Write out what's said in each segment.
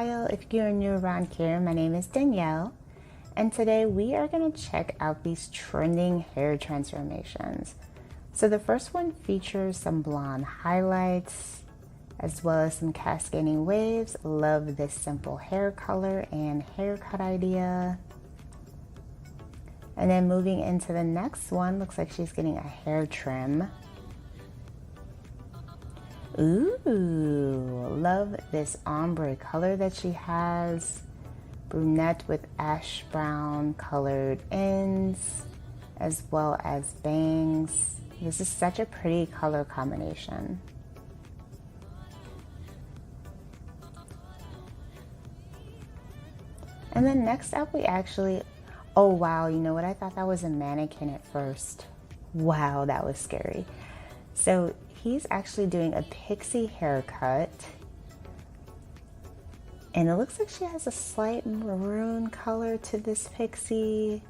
If you're new around here, my name is Danielle, and today we are going to check out these trending hair transformations. So the first one features some blonde highlights as well as some cascading waves. Love this simple hair color and haircut idea. And then moving into the next one, looks like she's getting a hair trim. Ooh, love this ombre color that she has. Brunette with ash brown colored ends, as well as bangs. This is such a pretty color combination. And then next up we actually, oh wow, you know what? I thought that was a mannequin at first. Wow, that was scary. So he's actually doing a Pixie haircut. And it looks like she has a slight maroon color to this Pixie.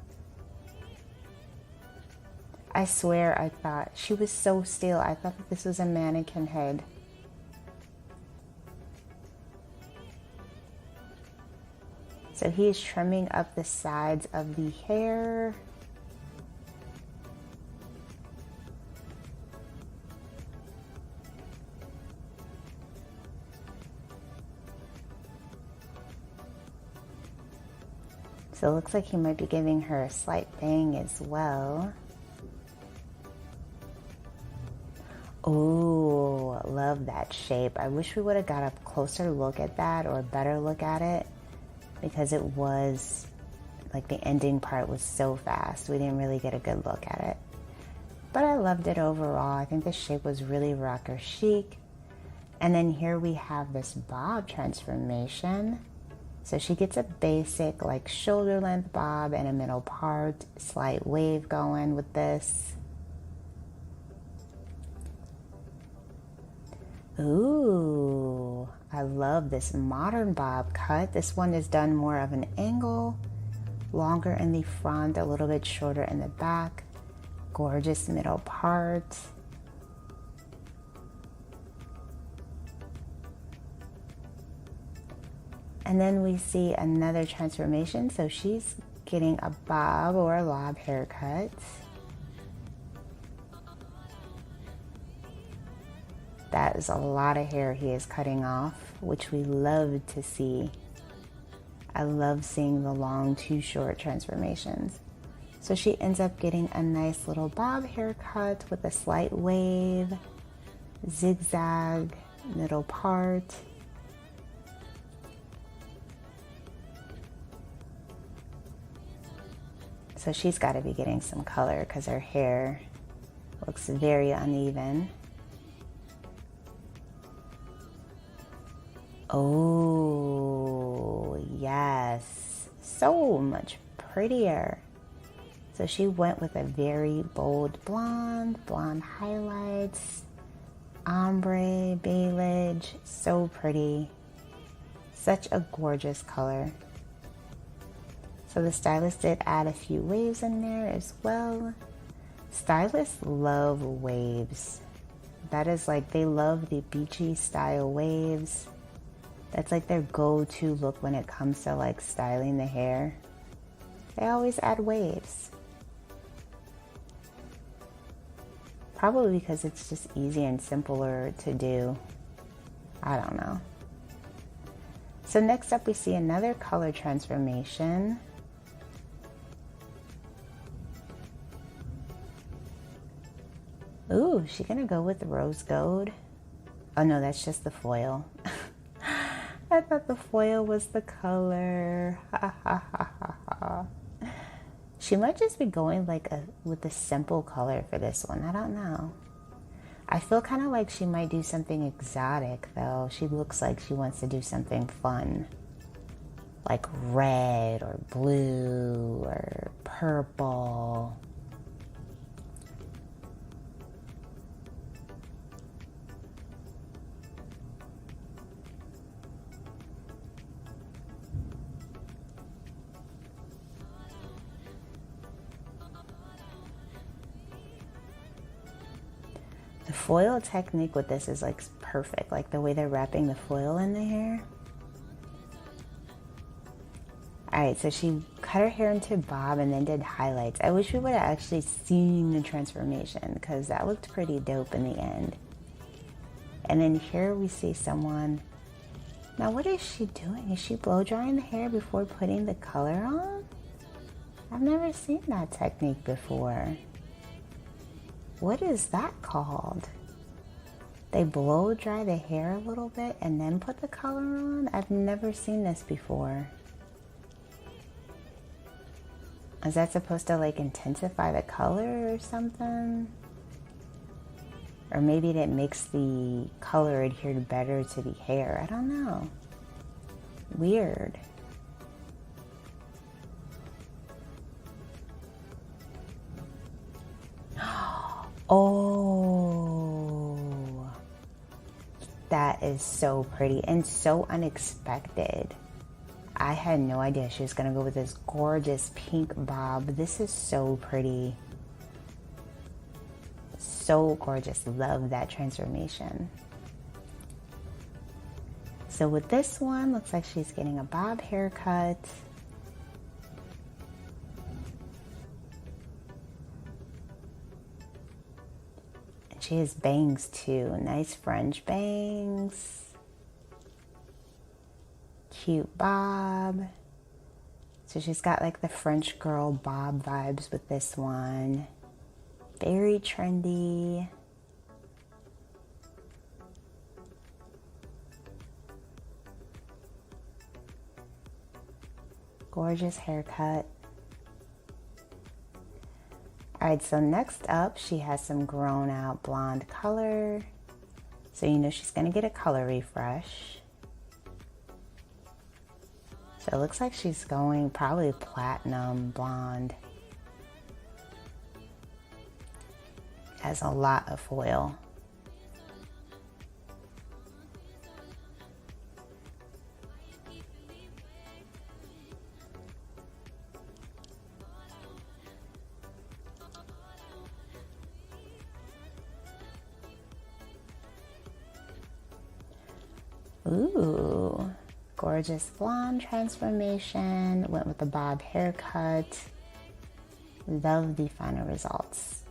I swear I thought, she was so still, I thought that this was a mannequin head. So he is trimming up the sides of the hair. So it looks like he might be giving her a slight bang as well. Oh, love that shape. I wish we would have got a closer look at that, or a better look at it, because it was like the ending part was so fast. We didn't really get a good look at it. But I loved it overall. I think the shape was really rocker chic. And then here we have this bob transformation. So she gets a basic like shoulder length bob and a middle part, slight wave going with this. Ooh, I love this modern bob cut. This one is done more of an angle, longer in the front, a little bit shorter in the back. Gorgeous middle part. And then we see another transformation. So she's getting a bob or a lob haircut. That is a lot of hair he is cutting off, which we love to see. I love seeing the long to short transformations. So she ends up getting a nice little bob haircut with a slight wave, zigzag, middle part. So she's got to be getting some color because her hair looks very uneven. Oh, yes. So much prettier. So she went with a very bold blonde highlights, ombre, bleach. So pretty. Such a gorgeous color. So the stylist did add a few waves in there as well. Stylists love waves. That is like, they love the beachy style waves. That's like their go-to look when it comes to like styling the hair. They always add waves. Probably because it's just easier and simpler to do. I don't know. So next up we see another color transformation. Ooh, is she gonna go with rose gold? Oh no, that's just the foil. I thought the foil was the color. Ha ha ha ha ha. She might just be going like with a simple color for this one. I don't know. I feel kind of like she might do something exotic though. She looks like she wants to do something fun. Like red or blue or purple. The foil technique with this is like perfect, like the way they're wrapping the foil in the hair. Alright, so she cut her hair into a bob and then did highlights. I wish we would have actually seen the transformation because that looked pretty dope in the end. And then here we see someone. Now what is she doing? Is she blow drying the hair before putting the color on? I've never seen that technique before. What is that called? They blow dry the hair a little bit and then put the color on? I've never seen this before. Is that supposed to like intensify the color or something? Or maybe it makes the color adhere better to the hair. I don't know. Weird. Oh, that is so pretty and so unexpected. I had no idea she was gonna go with this gorgeous pink bob. This is so pretty. So gorgeous. Love that transformation. So with this one, looks like she's getting a bob haircut. And she has bangs too. Nice French bangs. Cute bob. So she's got like the French girl bob vibes with this one. Very trendy. Gorgeous haircut. Alright, so next up she has some grown out blonde color. So you know she's gonna get a color refresh. So it looks like she's going probably platinum blonde. Has a lot of foil. Ooh, gorgeous blonde transformation. Went with the bob haircut. Love the final results.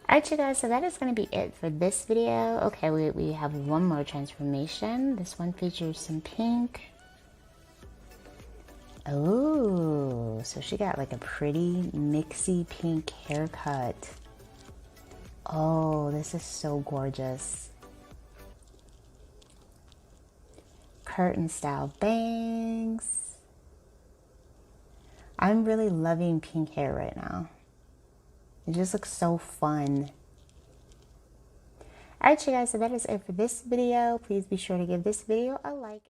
Alright you guys, so that is going to be it for this video. Okay, we have one more transformation. This one features some pink. Oh, so she got like a pretty mixy pink haircut. Oh, this is so gorgeous. Curtain style bangs. I'm really loving pink hair right now. It just looks so fun. Alright you guys, so that is it for this video. Please be sure to give this video a like.